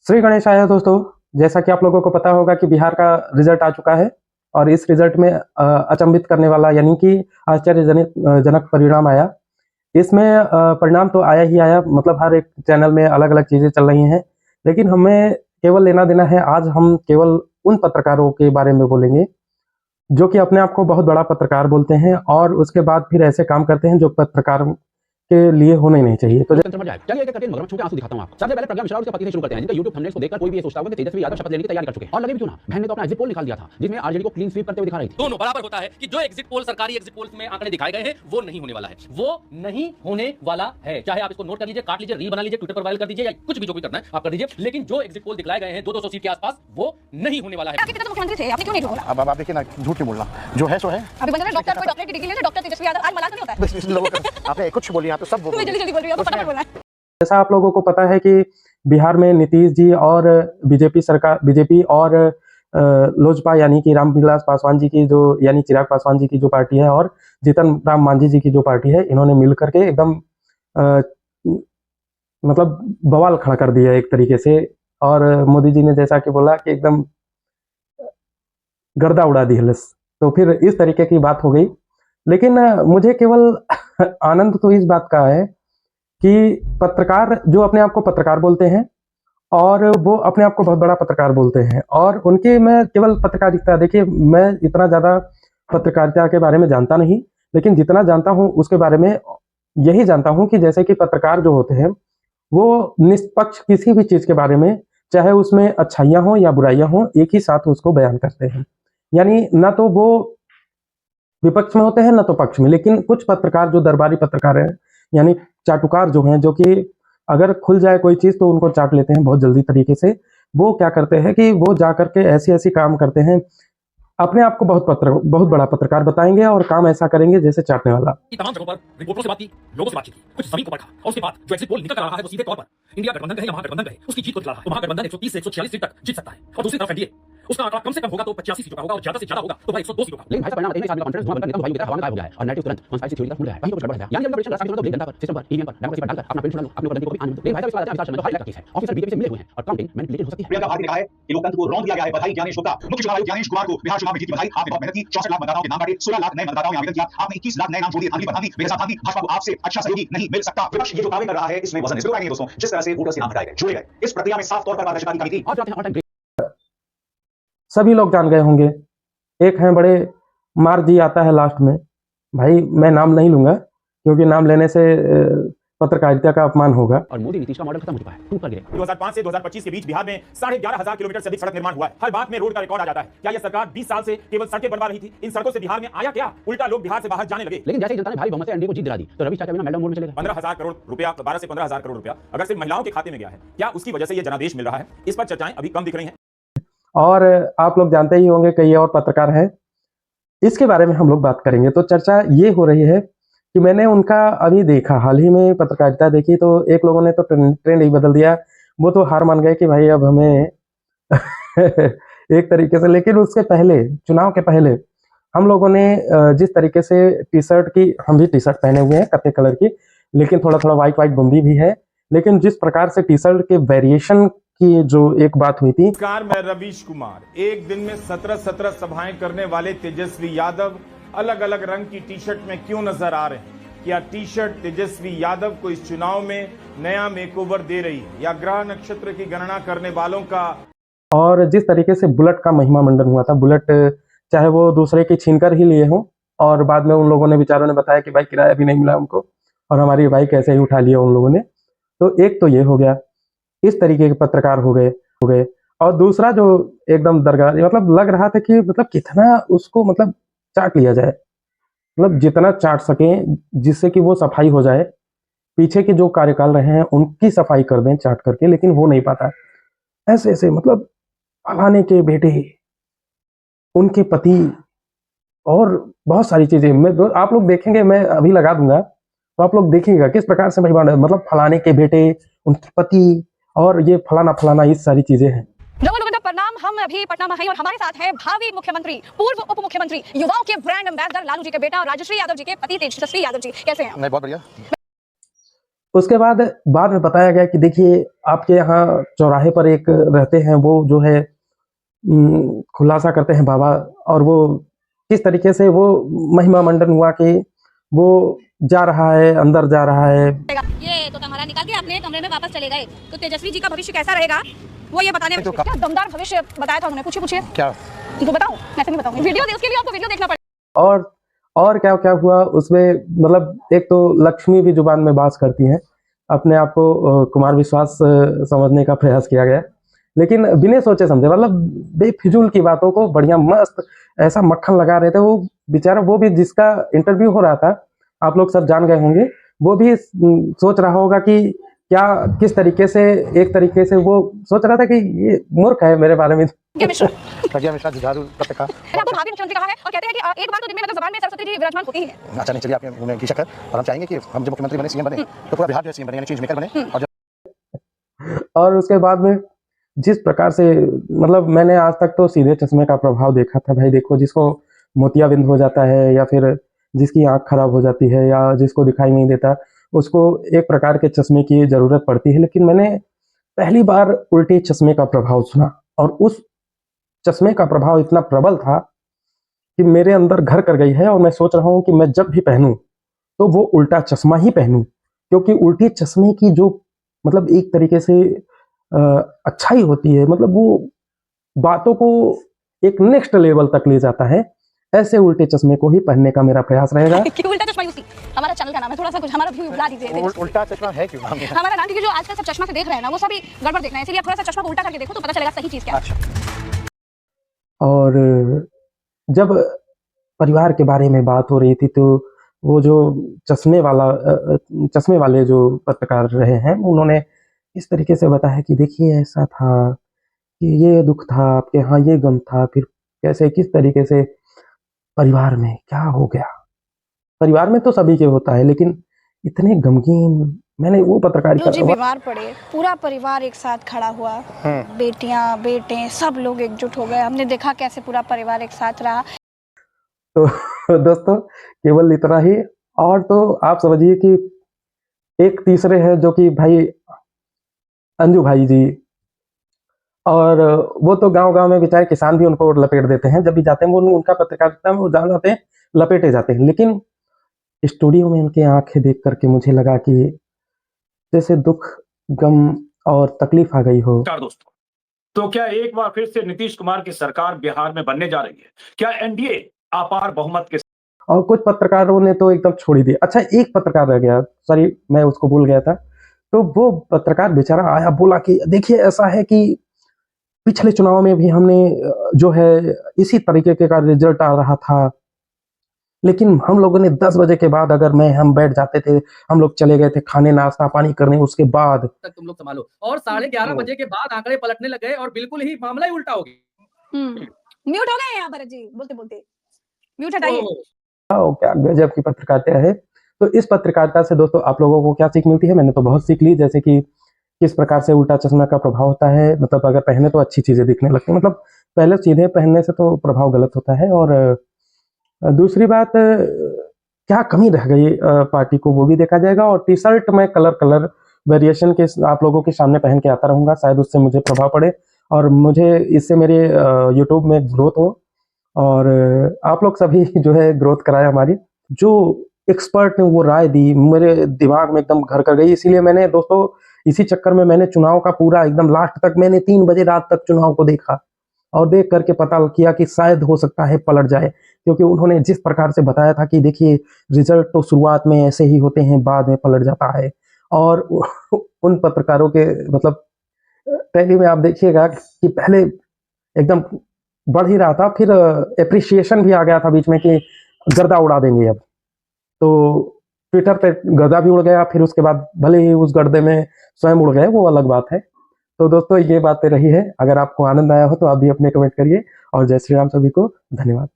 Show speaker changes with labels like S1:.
S1: श्री गणेशाय दोस्तों। जैसा कि आप लोगों को पता होगा कि बिहार का रिजल्ट आ चुका है और इस रिजल्ट में अचंभित करने वाला यानी कि आश्चर्यजनक जनक परिणाम आया। इसमें परिणाम तो आया ही आया, मतलब हर एक चैनल में अलग अलग चीज़ें चल रही हैं, लेकिन हमें केवल लेना देना है। आज हम केवल उन पत्रकारों के बारे में बोलेंगे जो कि अपने आप को बहुत बड़ा पत्रकार बोलते हैं और उसके बाद फिर ऐसे काम करते हैं जो पत्रकार के लिए होने नहीं चाहिए। तो
S2: चलिए एक करके मगरमच्छ के आंसू दिखाता हूं आपको। सबसे पहले प्रज्ञा मिश्रा और उसके पति से शुरू करते हैं, जिनका YouTube थंबनेल्स को देखकर कोई भी ये सोचता होगा कि तेजस्वी यादव शपथ लेने की तैयारी कर चुके हैं। और लगे भी क्यों ना, बहन ने तो अपना एग्जिट पोल निकाल दिया था जिसमें आरजेडी को क्लीन स्वीप करते हुए दिखा रही थी।
S3: दोनों बराबर होता है कि जो एग्जिट पोल सरकारी एग्जिट पोल्स में आंकड़े दिखाए गए हैं वो नहीं होने वाला है, वो नहीं होने वाला है। चाहे आप इसको नोट कर लीजिए, काट लीजिए, रील बना लीजिए, ट्विटर पर वायरल कर दीजिए या कुछ भी जो भी करना है आप कर दीजिए, लेकिन जो एग्जिट पोल दिखलाए गए हैं 200 सीट के आसपास वो नहीं होने वाला है।
S4: आपके पिता तो मुख्यमंत्री थे, आपने क्यों नहीं झूठ बोला?
S5: अब आप देखिए ना, झूठ नहीं बोलना, जो है सो है।
S4: अभी बंदा डॉक्टर कोई डॉक्टर की डिग्री लेते, डॉक्टर तेजस्वी यादव आज मजाक नहीं होता है।
S5: बस इस लोगों का आपने कुछ बोली, आप तो सब बोल
S4: जल्दी बोल रही हो, फटाफट बोलना है।
S1: जैसा आप लोगों को पता है कि बिहार में नीतीश जी और बीजेपी और लोजपा यानी कि रामविलास पासवान जी की जो यानी चिराग पासवान जी की जो पार्टी है और जीतन राम मांझी जी की जो पार्टी है, इन्होंने मिल करके एकदम मतलब बवाल खड़ा कर दिया एक तरीके से। और मोदी जी ने जैसा कि बोला कि एकदम गर्दा उड़ा दी हलस, तो फिर इस तरीके की बात हो गई। लेकिन मुझे केवल आनंद तो इस बात का है कि पत्रकार जो अपने आप को पत्रकार बोलते हैं और वो अपने आप को बहुत बड़ा पत्रकार बोलते हैं और उनके में केवल पत्रकारिता, देखिए मैं इतना ज़्यादा पत्रकारिता के बारे में जानता नहीं, लेकिन जितना जानता हूँ उसके बारे में यही जानता हूँ कि जैसे कि पत्रकार जो होते हैं वो निष्पक्ष किसी भी चीज़ के बारे में, चाहे उसमें अच्छाइयाँ हों या बुराइयाँ हों, एक ही साथ उसको बयान करते हैं। यानी ना तो वो विपक्ष में होते हैं ना तो पक्ष में। लेकिन कुछ पत्रकार जो दरबारी पत्रकार हैं यानी चाटुकार जो हैं, जो कि अगर खुल जाए कोई चीज़ तो उनको चाट लेते हैं बहुत जल्दी तरीके से। वो क्या करते हैं कि वो जा करके ऐसी काम करते हैं, अपने आप को बहुत बड़ा पत्रकार बताएंगे और काम ऐसा करेंगे जैसे चाटने वाला।
S3: तमाम जगहों पर रिपोर्टरों से बात की, लोगों से बातचीत की, कुछ जमीन को परखा और उसके बाद जो एग्जिट पोल निकल कर रहा है वो सीधे तौर पर इंडिया गठबंधन कहे या महागठबंधन कहे उसकी जीत को दिखला रहा है। तो महागठबंधन 130 से 146 सीट तक जीत सकता है और दूसरी तरफ एनडीए उसका आंकड़ा कम से कम होगा तो 85 सीटों का होगा और ज्यादा से ज्यादा होगा तो भाई 102 सीटों का। लेकिन भाई परिणाम इस आदमी का कॉन्फिडेंस धुआं बनकर निकल भाई की तरह हवा में गायब हो गया है और नैरेटिव तुरंत कॉन्स्पिरेसी थ्योरी तक मुड़ रहा है। कहीं तो कुछ गड़बड़ है। यानी अगर प्रेडिक्शन रास्ता जनता ब्लेम जनता पर, सिस्टम पर, ईवीएम पर, डेमोक्रेसी पर डालकर अपना प्रिंट छुड़ा लो, अपने गलती को भी आने दो। लेकिन भाई साहब इस बात में तो हाई का केस है, ऑफिसर बीजेपी से मिले हुए हैं और काउंटिंग मैनिपुलेटेड हो सकती है।
S6: प्रियंका भारती ने कहा है कि लोकतंत्र को रौंद दिया गया है। बधाई ज्ञानेश गुप्ता। मुख्य चुनाव आयुक्त ज्ञानेश कुमार को बिहार चुनाव में जीत की बधाई। आपने बहुत मेहनत की, 64 लाख मतदाताओं के नाम बांटे, 16 लाख नए मतदाताओं ने आवेदन किया, आपने 21 लाख नए नाम जोड़ दिए। थाली पर थाली मेरे साथ थाली। भाजपा को आपसे अच्छा सहयोगी नहीं मिल सकता। विपक्ष ये जो दावे कर रहा है इसमें वजन नहीं है दोस्तों। जिस तरह से वोटर से नाम हटाए गए, जोड़े गए, इस प्रक्रिया में साफ तौर पर पारदर्शिता की कमी थी।
S2: और जाते हैं ऑल टाइम
S1: सभी लोग जान गए होंगे, एक हैं बड़े मार जी आता है लास्ट में। भाई मैं नाम नहीं लूंगा क्योंकि नाम लेने से पत्रकारिता का अपमान होगा।
S2: और मोदी नीतीश का मॉडल खत्म हो चुका है, टूट कर गिरे।
S5: 2005 से 2025 के बीच बिहार में 11,500 किलोमीटर से अधिक सड़क निर्माण हुआ है। हर बात में रोड का रिकॉर्ड आ जाता है। क्या यह सरकार 20 साल से केवल सड़कें बनवा रही थी? इन सड़कों से बिहार में आया क्या? उल्टा लोग बिहार से बाहर जाने लगे।
S2: लेकिन जैसे ही जनता ने भारी बहुमत से एनडीए को जीत दिला दी तो रवि चाचा मेडल मोड में चले गए।
S5: 15,000 करोड़ रुपया, 12 से 15,000 करोड़ रुपया अगर सिर्फ महिलाओं के खाते में गया है, क्या उसकी वजह से यह जनादेश मिल रहा है? इस पर चर्चाएं अभी कम दिख रही हैं।
S1: और आप लोग जानते ही होंगे कई और पत्रकार हैं, इसके बारे में हम लोग बात करेंगे। तो चर्चा ये हो रही है कि मैंने उनका अभी देखा, हाल ही में पत्रकारिता देखी, तो एक लोगों ने तो ट्रेंड ही बदल दिया। वो तो हार मान गए कि भाई अब हमें एक तरीके से। लेकिन उसके पहले, चुनाव के पहले हम लोगों ने जिस तरीके से टी शर्ट की, हम भी टी शर्ट पहने हुए हैं कत्थे कलर की, लेकिन थोड़ा थोड़ा व्हाइट बूंदी भी है, लेकिन जिस प्रकार से टी शर्ट के वेरिएशन की जो एक बात हुई थी।
S7: नमस्कार, मैं रवीश कुमार। एक दिन में 17 सभाएं करने वाले तेजस्वी यादव अलग अलग रंग की टी शर्ट में क्यों नजर आ रहे हैं? क्या टी शर्ट तेजस्वी यादव को इस चुनाव में नया मेकओवर दे रही है या ग्रह नक्षत्र की गणना करने वालों का?
S1: और जिस तरीके से बुलेट का महिमा मंडन हुआ था, बुलेट चाहे वो दूसरे की छीन कर ही लिए हों और बाद में उन लोगों ने, बेचारों ने बताया कि भाई किराया भी नहीं मिला उनको और हमारी बाइक ऐसे ही उठा लिया उन लोगों ने। तो एक तो ये हो गया, इस तरीके के पत्रकार हो गए। और दूसरा जो एकदम दरगाह, मतलब लग रहा था कि मतलब कितना उसको मतलब चाट लिया जाए, मतलब जितना चाट सके जिससे कि वो सफाई हो जाए। पीछे के जो कार्यकाल रहे हैं उनकी सफाई कर दें चाट करके, लेकिन हो नहीं पाता। ऐसे मतलब फलाने के बेटे, उनके पति और बहुत सारी चीजें आप लोग देखेंगे, मैं अभी लगा दूंगा तो आप लोग देखिएगा किस प्रकार से मतलब फलाने के बेटे, उनके पति और ये फलाना ये सारी चीजें हैं।
S4: प्रणाम, हम अभी पटना में हैं और हमारे साथ हैं भावी मुख्यमंत्री, पूर्व उप मुख्यमंत्री, युवाओं के ब्रांड एम्बेसडर लालू जी के बेटा और राजश्री यादव जी के पति तेजस्वी यादव जी। कैसे हैं?
S5: नहीं, बहुत बढ़िया।
S1: उसके बाद में बताया गया कि देखिए आपके यहाँ चौराहे पर एक रहते हैं, वो जो है खुलासा करते हैं बाबा, और वो किस तरीके से वो महिमा मंडन हुआ कि वो जा रहा है, अंदर जा रहा है।
S4: ये तो तुम्हारा निकाल के अपने कमरे में वापस चले गए, तो तेजस्वी जी का भविष्य कैसा रहेगा वो ये बताने में क्या दमदार भविष्य बताया था उन्होंने। पूछिए
S8: क्या
S4: तुमको बताऊं? ऐसे नहीं बताऊंगी, वीडियो उसके लिए आपको वीडियो देखना पड़ेगा।
S1: और क्या क्या हुआ उसमें, मतलब एक तो लक्ष्मी भी जुबान में बात करती हैं, अपने आप को कुमार विश्वास समझने का प्रयास किया गया, लेकिन बिना सोचे समझे, मतलब बेफिजूल की बातों को बढ़िया मस्त ऐसा मक्खन लगा रहे थे। वो बेचारा, वो भी जिसका इंटरव्यू हो रहा था, आप लोग सब जान गए होंगे, वो भी सोच रहा होगा कि क्या किस तरीके से, एक तरीके से वो सोच रहा था कि ये मूर्ख है मेरे बारे में।
S8: प्रज्ञा मिश्रा जुझारू पत्रकार
S4: आपको भावी मुख्यमंत्री कहा है और कहते हैं कि एक बार तो दिन में मतलब जबान में सरस्वती जी विराजमान होती ही है।
S8: अच्छा नहीं, चलिए आपने की शक्ल, और हम चाहेंगे कि हम जब मुख्यमंत्री बने, सीएम बने, तो पूरा बिहार जो सीएम बने, यानी चेंज मेकर बने।
S1: और उसके बाद में जिस प्रकार से, मतलब मैंने आज तक तो सीधे चश्मे का प्रभाव देखा था। भाई देखो, जिसको मोतियाबिंद हो जाता है, या फिर जिसकी आंख खराब हो जाती है, या जिसको दिखाई नहीं देता, उसको एक प्रकार के चश्मे की जरूरत पड़ती है। लेकिन मैंने पहली बार उल्टे चश्मे का प्रभाव सुना, और उस चश्मे का प्रभाव इतना प्रबल था कि मेरे अंदर घर कर गई है। और मैं सोच रहा हूँ कि मैं जब भी पहनूं तो वो उल्टा चश्मा ही पहनूं, क्योंकि उल्टे चश्मे की जो मतलब एक तरीके से अच्छाई होती है, मतलब वो बातों को एक नेक्स्ट लेवल तक ले जाता है। ऐसे उल्टे चश्मे को ही पहनने का मेरा प्रयास रहेगा।
S4: क्यों उल्टा चश्मा यूज की? हमारा चैनल का नाम है, थोड़ा सा कुछ हमारा व्यू बुला दीजिए।
S8: उल्टा चश्मा है क्यों नाम?
S4: हमारा नाम, क्योंकि जो आजकल सब चश्मा से देख रहे हैं ना, वो सभी गड़बड़ देख रहे हैं, इसलिए आप थोड़ा सा चश्मा को उल्टा करके देखो तो पता चलेगा सही चीज क्या है।
S1: और जब परिवार के बारे में बात हो रही थी, तो वो जो चश्मे वाले जो पत्रकार रहे हैं, उन्होंने इस तरीके से बताया कि देखिए ऐसा था कि ये दुख था आपके यहाँ, ये गम था, फिर कैसे किस तरीके से परिवार में क्या हो गया। परिवार में तो सभी के होता है, लेकिन इतने गमगीन मैंने वो पत्रकारिता।
S9: जी बीमार पड़े, पूरा परिवार एक साथ खड़ा हुआ, बेटियां बेटे सब लोग एकजुट हो गए, हमने देखा कैसे पूरा परिवार एक साथ रहा।
S1: तो दोस्तों केवल इतना ही, और तो आप समझिए कि एक तीसरे हैं जो कि भाई अंजू भाई जी, और वो तो गांव-गांव में बेचारे किसान भी उनको लपेट देते हैं। जब भी जाते हैं वो, उनका पत्रकारिता में वो जान जाते हैं, लपेटे जाते हैं। लेकिन स्टूडियो में उनकी आंखें देख करके मुझे लगा कि जैसे दुख, गम और तकलीफ आ गई हो।
S3: दोस्तों, तो क्या एक बार फिर से नीतीश कुमार की सरकार बिहार में बनने जा रही है? क्या एनडीए अपार बहुमत के?
S1: और कुछ पत्रकारों ने तो एकदम छोड़ ही दिया। अच्छा, एक पत्रकार रह गया, सॉरी मैं उसको भूल गया था। तो वो पत्रकार बेचारा आया, बोला कि देखिए ऐसा है कि पिछले चुनाव में भी हमने जो है इसी तरीके का रिजल्ट आ रहा था, लेकिन हम लोगों ने 10 बजे के बाद अगर हम बैठ जाते थे, हम लोग चले गए थे खाने नाश्ता पानी करने, उसके बाद
S10: तक तुम लोग संभालो, और 11:30 बजे के बाद आंकड़े पलटने लग गए और बिल्कुल ही मामला ही उल्टा हो गया।
S4: म्यूट हो गए यहाँ पर जी, बोलते बोलते म्यूट हटाइए।
S1: क्या गजब की पत्रकारिता है। तो इस पत्रकारिता से दोस्तों आप लोगों को क्या सीख मिलती है? मैंने तो बहुत सीख ली, जैसे कि किस प्रकार से उल्टा चश्मा का प्रभाव होता है। मतलब अगर पहने तो अच्छी चीजें दिखने लगती हैं, मतलब पहले सीधे पहनने से तो प्रभाव गलत होता है। और दूसरी बात, क्या कमी रह गई पार्टी को, वो भी देखा जाएगा। और टी शर्ट मैं कलर वेरिएशन के आप लोगों के सामने पहन के आता रहूंगा, शायद उससे मुझे प्रभाव पड़े और मुझे इससे मेरे यूट्यूब में ग्रोथ हो, और आप लोग सभी जो है ग्रोथ कराए हमारी। जो एक्सपर्ट ने वो राय दी, मेरे दिमाग में एकदम घर कर गई। इसीलिए मैंने दोस्तों इसी चक्कर में मैंने चुनाव का पूरा एकदम लास्ट तक मैंने 3 बजे रात तक चुनाव को देखा, और देख करके पता किया कि शायद हो सकता है पलट जाए, क्योंकि उन्होंने जिस प्रकार से बताया था कि देखिए रिजल्ट तो शुरुआत में ऐसे ही होते हैं, बाद में पलट जाता है। और उन पत्रकारों के मतलब टेली में आप देखिएगा कि पहले एकदम बढ़ ही रहा था, फिर एप्रिसिएशन भी आ गया था बीच में कि गर्दा उड़ा देंगे अब। तो ट्विटर पे गर्दा भी उड़ गया, फिर उसके बाद भले ही उस गर्दे में स्वयं उड़ गए, वो अलग बात है। तो दोस्तों ये बातें रही है। अगर आपको आनंद आया हो तो आप भी अपने कमेंट करिए, और जय श्री राम सभी को, धन्यवाद।